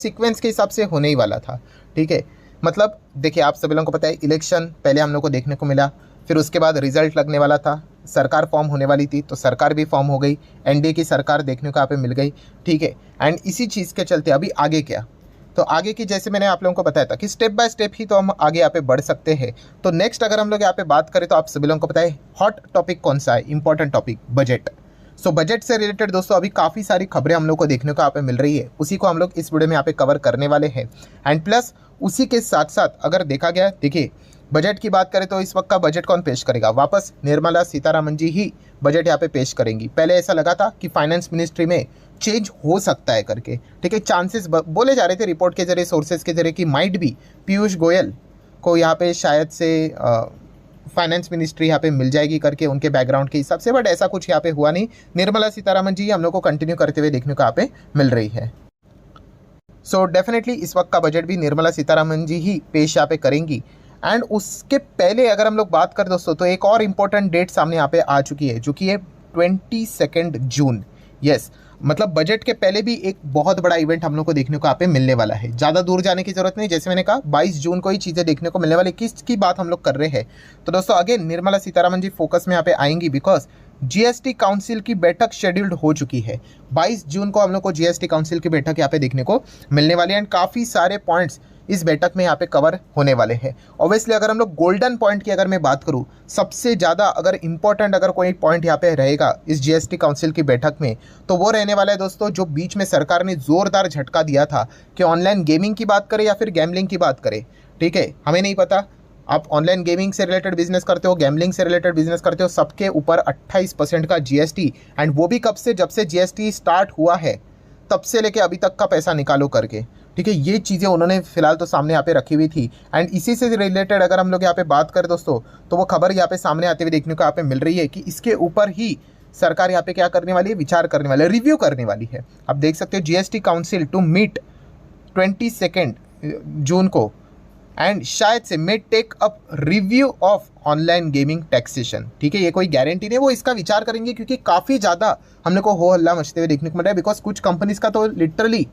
Sequence के हिसाब से होने ही वाला था। ठीक है, मतलब देखिए आप सभी लोगों को पता है इलेक्शन पहले हम लोग को देखने को मिला, फिर उसके बाद रिजल्ट लगने वाला था, सरकार फॉर्म होने वाली थी, तो सरकार भी फॉर्म हो गई, एनडीए की सरकार देखने को यहाँ पे मिल गई। ठीक है, एंड इसी चीज़ के चलते अभी आगे क्या, तो आगे की जैसे मैंने आप लोगों को बताया था कि स्टेप बाय स्टेप ही तो हम आगे यहाँ पे बढ़ सकते हैं। तो नेक्स्ट अगर हम लोग यहाँ पे बात करें तो आप सभी लोगों को पता है हॉट टॉपिक कौन सा है, important topic budget. So budget से रिलेटेड दोस्तों अभी काफ़ी सारी खबरें हम लोग को देखने को यहाँ पे मिल रही है, उसी को हम लोग इस वीडियो में यहाँ पे कवर करने वाले हैं। एंड प्लस उसी के साथ साथ अगर देखा गया, देखिए बजट की बात करें तो इस वक्त का बजट कौन पेश करेगा, वापस निर्मला सीतारमण जी ही बजट यहाँ पे पेश करेंगी। पहले ऐसा लगा था कि फाइनेंस मिनिस्ट्री में चेंज हो सकता है करके, ठीक है, चांसेस बोले जा रहे थे रिपोर्ट के जरिए, सोर्सेज के जरिए कि माइट भी पीयूष गोयल को यहाँ पे शायद से फाइनेंस मिनिस्ट्री यहाँ पे मिल जाएगी करके उनके बैकग्राउंड के हिसाब से, बट ऐसा कुछ यहाँ पे हुआ नहीं। निर्मला सीतारमण जी हम लोग को कंटिन्यू करते हुए देखने को यहाँ पे मिल रही है। सो डेफिनेटली इस वक्त का बजट भी निर्मला सीतारमण जी ही पेश यहाँ पे करेंगी। एंड उसके पहले अगर हम लोग बात करें दोस्तों तो एक और इम्पोर्टेंट डेट सामने यहाँ पे आ चुकी है जो कि है 22 जून। यस, मतलब बजट के पहले भी एक बहुत बड़ा इवेंट हम लोग को देखने को यहाँ पे मिलने वाला है। ज़्यादा दूर जाने की जरूरत नहीं, जैसे मैंने कहा 22 जून को ही चीज़ें देखने को मिलने वाली। किसकी बात हम लोग कर रहे हैं तो दोस्तों अगेन निर्मला सीतारमण जी फोकस में यहाँ पे आएंगी, बिकॉज जीएसटी काउंसिल की बैठक शेड्यूल्ड हो चुकी है। 22 जून को हम लोग को जीएसटी काउंसिल की बैठक यहाँ पे देखने को मिलने वाली है एंड काफ़ी सारे पॉइंट्स इस बैठक में यहाँ पे कवर होने वाले हैं। ऑब्वियसली अगर हम लोग गोल्डन पॉइंट की अगर मैं बात करूँ, सबसे ज़्यादा अगर इंपॉर्टेंट अगर कोई पॉइंट यहाँ पे रहेगा इस जीएसटी काउंसिल की बैठक में तो वो रहने वाला है दोस्तों, जो बीच में सरकार ने जोरदार झटका दिया था कि ऑनलाइन गेमिंग की बात करें या फिर गैम्बलिंग की बात करें। ठीक है, हमें नहीं पता आप ऑनलाइन गेमिंग से रिलेटेड बिजनेस करते हो, गैम्बलिंग से रिलेटेड बिजनेस करते हो, सबके ऊपर 28% का जीएसटी। एंड वो भी कब से, जब से जीएसटी स्टार्ट हुआ है तब से लेके अभी तक का पैसा निकालो करके। ठीक है, ये चीज़ें उन्होंने फिलहाल तो सामने यहाँ पे रखी हुई थी। एंड इसी से रिलेटेड अगर हम लोग यहाँ पे बात करें दोस्तों तो वो खबर यहाँ पे सामने आते हुए देखने को यहाँ पे मिल रही है कि इसके ऊपर ही सरकार यहाँ पे क्या करने वाली है, विचार करने वाली है, रिव्यू करने वाली है। आप देख सकते हो GST council to meet 22 June को एंड शायद से may take up review of online gaming taxation. ठीक है, ये कोई गारंटी नहीं, वो इसका विचार करेंगे क्योंकि काफ़ी ज़्यादा हम लोग को हो हल्ला मचते हुए देखने को मिल रहा है। बिकॉज कुछ कंपनीज का तो लिटरली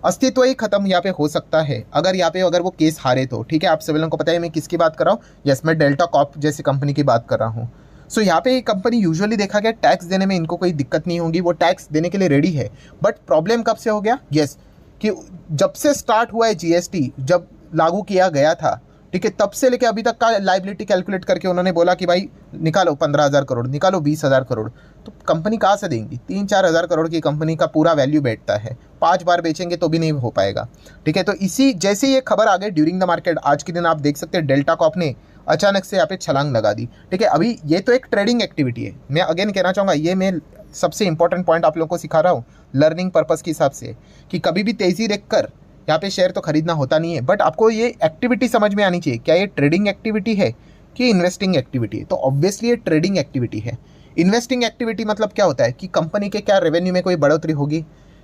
अस्तित्व ही खत्म यहाँ पे हो सकता है अगर यहाँ पे अगर वो केस हारे तो। ठीक है, आप सभी लोगों को पता है मैं किसकी बात कर रहा हूँ, यस मैं डेल्टा कॉर्प जैसी कंपनी की बात कर रहा हूँ। सो यहाँ पे कंपनी यूजुअली देखा गया टैक्स देने में इनको कोई दिक्कत नहीं होगी, वो टैक्स देने के लिए रेडी है। बट प्रॉब्लम कब से हो गया, यस कि जब से स्टार्ट हुआ है जीएसटी, जब लागू किया गया था, ठीक है, तब से लेके अभी तक का लाइबिलिटी कैलकुलेट करके उन्होंने बोला कि भाई निकालो 15,000 करोड़, निकालो 20,000 करोड़। तो कंपनी कहाँ से देंगी, 3-4 हज़ार करोड़ की कंपनी का पूरा वैल्यू बैठता है, 5 बार बेचेंगे तो भी नहीं हो पाएगा। ठीक है, तो इसी जैसे ये खबर आ गई ड्यूरिंग द मार्केट, आज के दिन आप देख सकते हैं डेल्टा कॉर्प ने अचानक से यहाँ पे छलांग लगा दी। ठीक है, अभी ये तो एक ट्रेडिंग एक्टिविटी है, मैं अगेन कहना चाहूँगा, ये मैं सबसे इंपॉर्टेंट पॉइंट आप लोगों को सिखा रहा हूँ लर्निंग पर्पज़ के हिसाब से, कि कभी भी तेज़ी देखकर यहाँ पे शेयर तो खरीदना होता नहीं है। बट आपको ये एक्टिविटी समझ में आनी चाहिए, क्या ये ट्रेडिंग एक्टिविटी है कि इन्वेस्टिंग एक्टिविटी है। तो ऑब्वियसली ये ट्रेडिंग एक्टिविटी है। इन्वेस्टिंग एक्टिविटी मतलब क्या होता है कि कंपनी के क्या रेवेन्यू में कोई बढ़ोतरी होगी,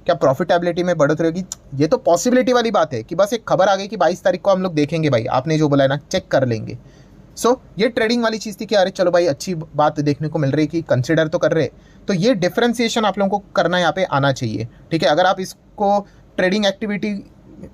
क्या प्रॉफिटेबिलिटी में बढ़ोतरी होगी, ये तो पॉसिबिलिटी वाली बात है कि बस एक खबर आ गई कि 22 तारीख को हम लोग देखेंगे, भाई आपने जो बोला है ना चेक कर लेंगे। सो ये ट्रेडिंग वाली चीज़ थी कि अरे चलो भाई अच्छी बात देखने को मिल रही है कि कंसिडर तो कर रहे। तो ये डिफ्रेंसिएशन आप लोगों को करना यहाँ पे आना चाहिए। ठीक है, अगर आप इसको ट्रेडिंग एक्टिविटी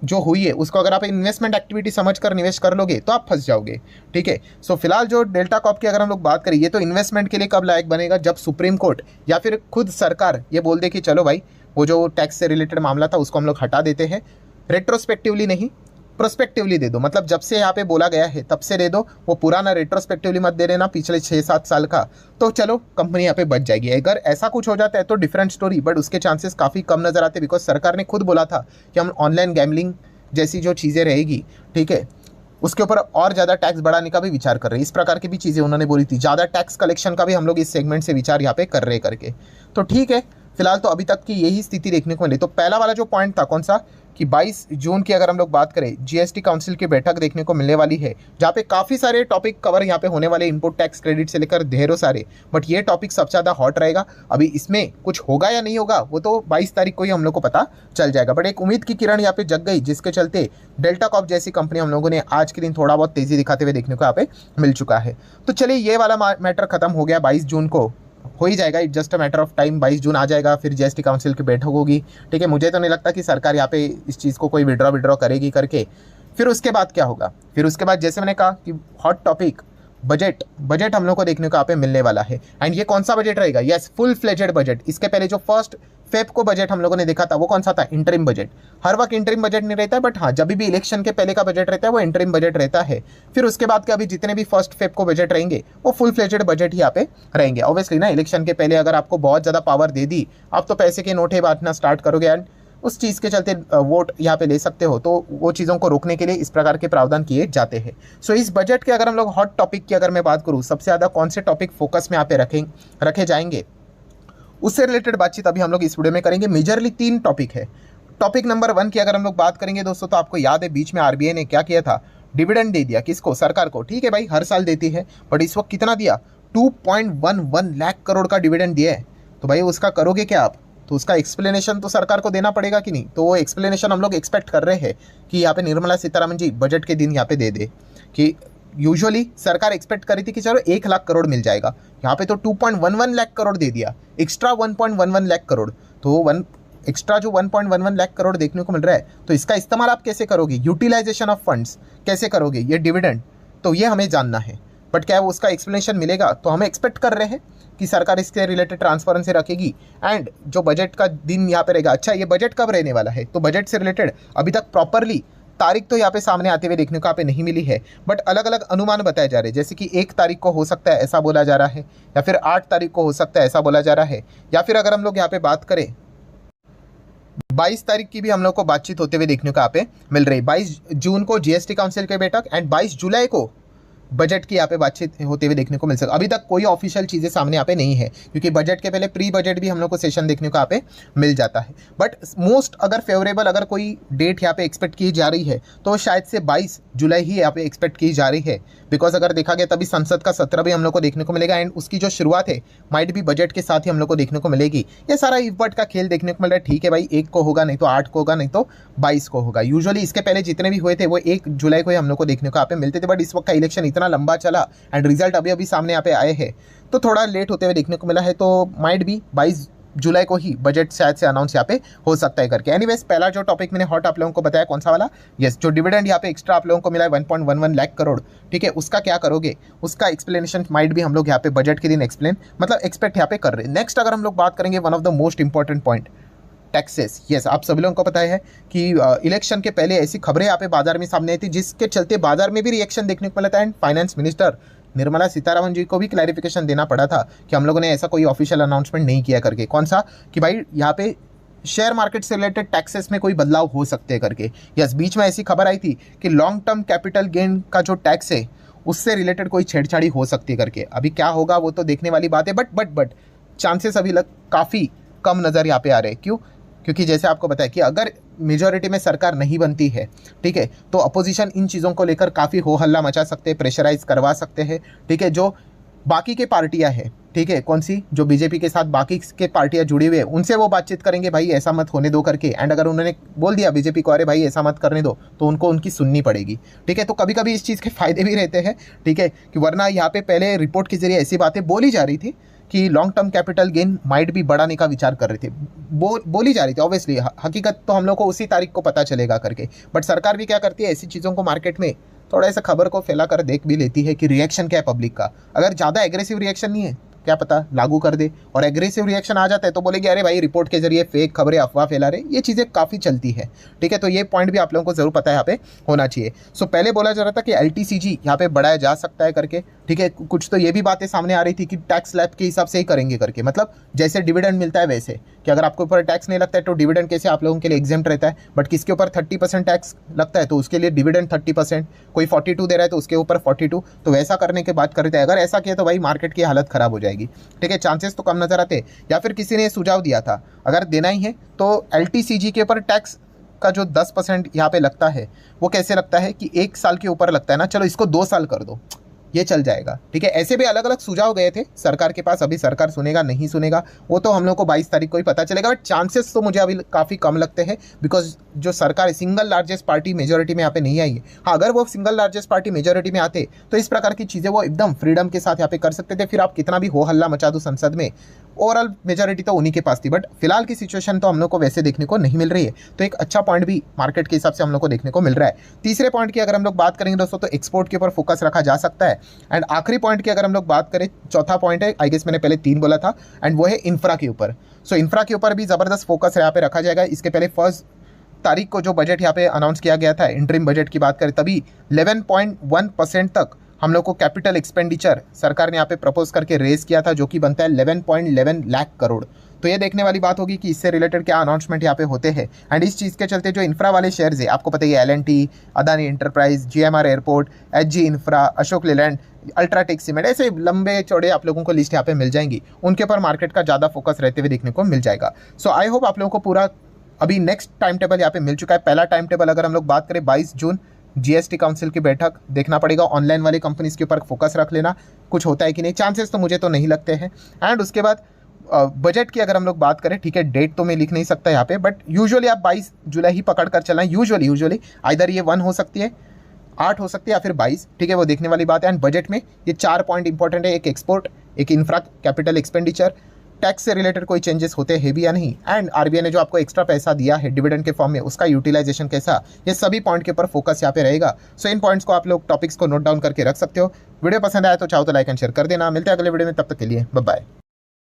जो हुई है उसको अगर आप इन्वेस्टमेंट एक्टिविटी समझकर निवेश कर लोगे तो आप फंस जाओगे। ठीक है, सो फिलहाल जो डेल्टा कॉर्प की अगर हम लोग बात करें, ये तो इन्वेस्टमेंट के लिए कब लायक बनेगा, जब सुप्रीम कोर्ट या फिर खुद सरकार ये बोल दे कि चलो भाई वो जो टैक्स से रिलेटेड मामला था उसको हम लोग हटा देते हैं, रेट्रोस्पेक्टिवली नहीं प्रोस्पेक्टिवली दे दो। मतलब जब से यहाँ पे बोला गया है तब से दे दो, वो पुराना रेट्रोस्पेक्टिवली मत दे देना पिछले 6-7 साल का, तो चलो कंपनी यहाँ पे बच जाएगी। अगर ऐसा कुछ हो जाता है तो डिफरेंट स्टोरी, बट उसके चांसेस काफ़ी कम नजर आते हैं। बिकॉज सरकार ने खुद बोला था कि हम ऑनलाइन गैम्बलिंग जैसी जो चीज़ें रहेगी, ठीक है, उसके ऊपर और ज़्यादा टैक्स बढ़ाने का भी विचार कर रहे हैं। इस प्रकार की भी चीज़ें उन्होंने बोली थी, ज़्यादा टैक्स कलेक्शन का भी हम लोग इस सेगमेंट से विचार यहाँ पे कर रहे करके। तो ठीक है, फिलहाल तो अभी तक की यही स्थिति देखने को मिली। तो पहला वाला जो पॉइंट था कौन सा, कि 22 जून की अगर हम लोग बात करें जीएसटी काउंसिल की बैठक देखने को मिलने वाली है, जहाँ पे काफ़ी सारे टॉपिक कवर यहाँ पे होने वाले, इनपुट टैक्स क्रेडिट से लेकर ढेरों सारे। बट ये टॉपिक सबसे ज़्यादा हॉट रहेगा। अभी इसमें कुछ होगा या नहीं होगा वो तो 22 तारीख को ही हम लोग को पता चल जाएगा। बट एक उम्मीद की किरण यहाँ पे जग गई, जिसके चलते डेल्टा कॉर्प जैसी कंपनी हम लोगों ने आज के दिन थोड़ा बहुत तेज़ी दिखाते हुए देखने को यहाँ पे मिल चुका है। तो चलिए ये वाला मैटर खत्म हो गया 22 जून को हो ही जाएगा, it just a matter of time. 22 जून आ जाएगा, फिर जीएसटी काउंसिल की बैठक होगी, ठीक है। मुझे तो नहीं लगता कि सरकार यहाँ पे इस चीज़ को कोई विड्रॉ करेगी करके। फिर उसके बाद क्या होगा, फिर उसके बाद जैसे मैंने कहा कि हॉट टॉपिक बजट हम लोग को देखने को यहाँ पे मिलने वाला है। एंड ये कौन सा बजट रहेगा, यस फुल फ्लेजेड बजट। इसके पहले जो 1 फेब को बजट हम लोगों ने देखा था वो कौन सा था, इंटरिम बजट। हर वक्त इंटरिम बजट नहीं रहता है, बट हाँ जब भी इलेक्शन के पहले का बजट रहता है वो इंटरिम बजट रहता है। फिर उसके बाद के अभी जितने भी 1 फेब को बजट रहेंगे वो फुल फ्लेजेड बजट ही यहाँ पे रहेंगे। ऑब्वियसली ना, इलेक्शन के पहले अगर आपको बहुत ज़्यादा पावर दे दी, आप तो पैसे के नोट बांटना स्टार्ट करोगे एंड उस चीज़ के चलते वोट यहाँ पे ले सकते हो, तो वो चीज़ों को रोकने के लिए इस प्रकार के प्रावधान किए जाते हैं। सो इस बजट के अगर हम लोग हॉट टॉपिक की अगर मैं बात करूँ, सबसे ज़्यादा कौन से टॉपिक फोकस में यहाँ पे रखे जाएंगे, उससे रिलेटेड बातचीत अभी हम लोग इस वीडियो में करेंगे। मेजरली 3 टॉपिक है। टॉपिक नंबर 1 की अगर हम लोग बात करेंगे दोस्तों, तो आपको याद है बीच में आरबीआई ने क्या किया था, डिविडेंड दे दिया। किसको, सरकार को। ठीक है भाई, हर साल देती है, बट इस वक्त कितना दिया, 2.11 लाख करोड़ का डिविडेंड दिया है। तो भाई उसका करोगे क्या आप, तो उसका एक्सप्लेनेशन तो सरकार को देना पड़ेगा कि नहीं। तो वो एक्सप्लेनेशन हम लोग एक्सपेक्ट कर रहे हैं कि यहाँ पे निर्मला सीतारमण जी बजट के दिन यहाँ पे दे दे। कि यूजुअली सरकार एक्सपेक्ट करी थी कि चलो 1 लाख करोड़ मिल जाएगा, यहाँ पे तो 2.11 लाख करोड़ दे दिया, एक्स्ट्रा 1.11 लाख करोड़। तो एक्स्ट्रा जो 1.11 लाख करोड़ देखने को मिल रहा है, तो इसका इस्तेमाल आप कैसे करोगे, यूटिलाइजेशन ऑफ फंड्स कैसे करोगे, ये डिविडेंड, तो ये हमें जानना है। बट क्या वो उसका एक्सप्लेनेशन मिलेगा, तो हम एक्सपेक्ट कर रहे हैं कि सरकार इसके रिलेटेड ट्रांसपेरेंसी रखेगी। एंड जो बजट का दिन यहाँ पे रहेगा, अच्छा ये बजट कब रहने वाला है, तो बजट से रिलेटेड अभी तक प्रॉपरली तारीख तो यहाँ पे सामने आते हुए देखने को यहाँ पे नहीं मिली है, बट अलग अलग अनुमान बताए जा रहे हैं। जैसे कि 1 तारीख को हो सकता है ऐसा बोला जा रहा है, या फिर 8 तारीख को हो सकता है ऐसा बोला जा रहा है, या फिर अगर हम लोग यहाँ पे बात करें 22 तारीख की भी हम लोग को बातचीत होते हुए देखने को यहाँ पे मिल रही है। 22 जून को जीएसटी काउंसिल की बैठक एंड 22 जुलाई को बजट की यहाँ पे बातचीत होते हुए देखने को मिल सकता। अभी तक कोई ऑफिशियल चीज़ें सामने यहाँ पे नहीं है, क्योंकि बजट के पहले प्री बजट भी हम लोग को सेशन देखने को यहाँ पे मिल जाता है। बट मोस्ट अगर फेवरेबल अगर कोई डेट यहाँ पे एक्सपेक्ट की जा रही है, तो शायद से 22 जुलाई ही यहाँ पे एक्सपेक्ट की जा रही है। बिकॉज अगर देखा गया तभी संसद का सत्र भी हम लोग को देखने को मिलेगा, एंड उसकी जो शुरुआत है माइट भी बजट के साथ ही हम लोग को देखने को मिलेगी। ये सारा इफ बट का खेल देखने को मिल रहा है। ठीक है भाई, 1 को होगा, नहीं तो 8 को होगा, नहीं तो 22 को होगा। यूजुअली इसके पहले जितने भी हुए थे वो 1 जुलाई को ही हम लोग को देखने को यहाँ पे मिलते थे, बट इस वक्त का इलेक्शन इतना लंबा चला एंड रिजल्ट अभी सामने यहाँ पे आए हैं, तो थोड़ा लेट होते हुए देखने को मिला है। तो माइट भी 22 जुलाई को ही बजट शायद से अनाउंस यहाँ पे हो सकता है करके। एनीवेज, पहला जो टॉपिक मैंने हॉट आप लोगों को बताया कौन सा वाला, यस जो डिविडेंड यहाँ पे एक्स्ट्रा आप लोगों को मिला है 1.11 लाख करोड़, ठीक है, उसका क्या करोगे, उसका एक्सप्लेनेशन माइट भी हम लोग यहाँ पे बजट के दिन एक्सपेक्ट यहाँ पे कर रहे हैं। नेक्स्ट अगर हम लोग बात करेंगे, one of the most important point, taxes. Yes, आप सभी लोगों को पता है कि इलेक्शन के पहले ऐसी खबरें यहाँ पे बाजार में सामने आई थी, जिसके चलते बाजार में भी रिएक्शन देखने को मिला था। And finance minister Nirmala Sitharaman ji को भी क्लैरिफिकेशन देना पड़ा था कि हम लोगों ने ऐसा कोई ऑफिशियल अनाउंसमेंट नहीं किया करके। कौन सा, कि भाई यहाँ पे शेयर मार्केट से रिलेटेड टैक्सेस में कोई बदलाव हो सकते हैं करके। यस, बीच में ऐसी खबर आई थी कि लॉन्ग टर्म कैपिटल गेन का जो टैक्स है उससे रिलेटेड कोई छेड़छाड़ी हो सकती है करके। अभी क्या होगा वो तो देखने वाली बात है, बट चांसेस अभी काफ़ी कम नज़र यहाँ पे आ रहे हैं। क्यों, क्योंकि जैसे आपको बताया कि अगर मेजॉरिटी में सरकार नहीं बनती है, ठीक है, तो अपोजिशन इन चीज़ों को लेकर काफ़ी हो हल्ला मचा सकते हैं, प्रेशराइज करवा सकते हैं, ठीक है। जो बाकी के पार्टियां हैं, ठीक है, कौन सी, जो बीजेपी के साथ बाकी के पार्टियां जुड़ी हुई है, उनसे वो बातचीत करेंगे भाई ऐसा मत होने दो करके। एंड अगर उन्होंने बोल दिया बीजेपी को अरे भाई ऐसा मत करने दो, तो उनको उनकी सुननी पड़ेगी, ठीक है। तो कभी कभी इस चीज़ के फायदे भी रहते हैं, ठीक है, कि वरना यहाँ पे पहले रिपोर्ट के जरिए ऐसी बातें बोली जा रही थी कि long term capital gain might भी बढ़ाने का विचार कर रहे थे, बोली जा रही थी। ऑब्वियसली हकीकत तो हम लोग को उसी तारीख को पता चलेगा करके, बट सरकार भी क्या करती है, ऐसी चीज़ों को मार्केट में थोड़ा ऐसा खबर को फैला कर देख भी लेती है कि रिएक्शन क्या है पब्लिक का। अगर ज़्यादा एग्रेसिव रिएक्शन नहीं है, क्या पता लागू कर दे, और एग्रेसिव रिएक्शन आ जाता है तो बोलेगी अरे भाई रिपोर्ट के जरिए फेक खबरें अफवाह फैला रहे। ये चीज़ें काफ़ी चलती है, ठीक है। तो ये पॉइंट भी आप लोगों को जरूर पता है यहाँ पे होना चाहिए। सो पहले बोला जा रहा था कि LTCG यहाँ पे बढ़ाया जा सकता है करके, ठीक है। कुछ तो ये भी बातें सामने आ रही थी कि टैक्स स्लैब के हिसाब से ही करेंगे करके, मतलब जैसे डिविडेंड मिलता है वैसे, कि अगर आपके ऊपर टैक्स नहीं लगता है तो डिविडेंड कैसे आप लोगों के लिए एग्जेम्प्ट रहता है, बट किसके ऊपर 30% टैक्स लगता है तो उसके लिए डिविडेंड 30%, कोई 42 दे रहा है तो उसके ऊपर 42, तो वैसा करने के बाद करते हैं। अगर ऐसा किया तो भाई मार्केट की हालत खराब हो जाएगी, ठीक है, चांसेस तो कम नजर आते। या फिर किसी ने सुझाव दिया था अगर देना ही है तो LTCG के ऊपर टैक्स का जो 10% यहाँ पे लगता है वो कैसे लगता है कि 1 साल के ऊपर लगता है ना, चलो इसको 2 साल कर दो। ये चल जाएगा। ठीक है, ऐसे भी अलग अलग सुझाव गए थे सरकार के पास, अभी सरकार सुनेगा नहीं सुनेगा वो तो हम लोग को 22 तारीख को ही पता चलेगा, बट चांसेस तो मुझे अभी काफ़ी कम लगते हैं, बिकॉज जो सरकार सिंगल लार्जेस्ट पार्टी मेजोरिटी में यहाँ पे नहीं आई है। हाँ, अगर वो सिंगल लार्जेस्ट पार्टी मेजोरिटी में आते तो इस प्रकार की चीज़ें वो एकदम फ्रीडम के साथ यहाँ पे कर सकते थे, फिर आप कितना भी हो हल्ला मचा दो संसद में, ओवरऑल मेजोरिटी तो उन्हीं के पास थी। बट फिलहाल की सिचुएशन तो हम लोग को वैसे देखने को नहीं मिल रही है, तो एक अच्छा पॉइंट भी मार्केट के हिसाब से हम लोग को देखने को मिल रहा है। तीसरे पॉइंट की अगर हम लोग बात करेंगे दोस्तों, तो एक्सपोर्ट के ऊपर फोकस रखा जा सकता है। एंड आखिरी पॉइंट की अगर हम लोग बात करें, चौथा पॉइंट है, आई गेस मैंने पहले 3 बोला था, एंड वो है इंफ्रा के ऊपर। सो इंफ्रा के ऊपर भी जबरदस्त फोकस यहाँ पे रखा जाएगा। इसके पहले 1 तारीख को जो बजट यहाँ पे अनाउंस किया गया था, इंटरिम बजट की बात करें, तभी 11.1% तक हम लोग को कैपिटल एक्सपेंडिचर सरकार ने यहाँ पे प्रपोज करके रेज किया था, जो कि बनता है 11.11 लाख करोड़। तो ये देखने वाली बात होगी कि इससे रिलेटेड क्या अनाउंसमेंट यहाँ पे होते हैं। एंड इस चीज़ के चलते जो इंफ्रा वाले शेयर्स है, आपको पता ही है, L&T, Adani enterprise, GMR airport, HG infra, Ashok Leyland, UltraTech cement, ऐसे लंबे चौड़े आप लोगों को लिस्ट यहाँ पे मिल जाएंगी, उनके ऊपर मार्केट का ज़्यादा फोकस रहते हुए देखने को मिल जाएगा। सो आई होप आप लोगों को पूरा अभी नेक्स्ट टाइम टेबल यहाँ पे मिल चुका है। पहला टाइम टेबल अगर हम लोग बात करें, 22 जून GST काउंसिल की बैठक देखना पड़ेगा, ऑनलाइन वाली कंपनीज के ऊपर फोकस रख लेना, कुछ होता है कि नहीं, चांसेस तो मुझे तो नहीं लगते हैं। एंड उसके बाद बजट की अगर हम लोग बात करें, ठीक है, डेट तो मैं लिख नहीं सकता यहाँ पे, बट यूजुअली आप 22 जुलाई ही पकड़ कर चलाएं। यूजुअली आइदर ये 1 हो सकती है, 8 हो सकती है, या फिर 22, ठीक है, वो देखने वाली बात है। एंड बजट में ये 4 पॉइंट इंपॉर्टेंट है, एक एक्सपोर्ट, एक इंफ्रा कैपिटल एक्सपेंडिचर, टैक्स से रिलेटेड कोई चेंजेस होते हैं भी या नहीं, एंड RBI ने जो आपको एक्स्ट्रा पैसा दिया है डिविडेंड के फॉर्म में, उसका यूटिलाइजेशन कैसा, ये सभी पॉइंट के ऊपर फोकस यहाँ पे रहेगा। सो इन पॉइंट्स को आप लोग टॉपिक्स को नोट डाउन करके रख सकते हो। वीडियो पसंद आया तो चाहो तो लाइक एंड शेयर कर देना। मिलते हैं अगले वीडियो में, तब तक के लिए बाय बाय।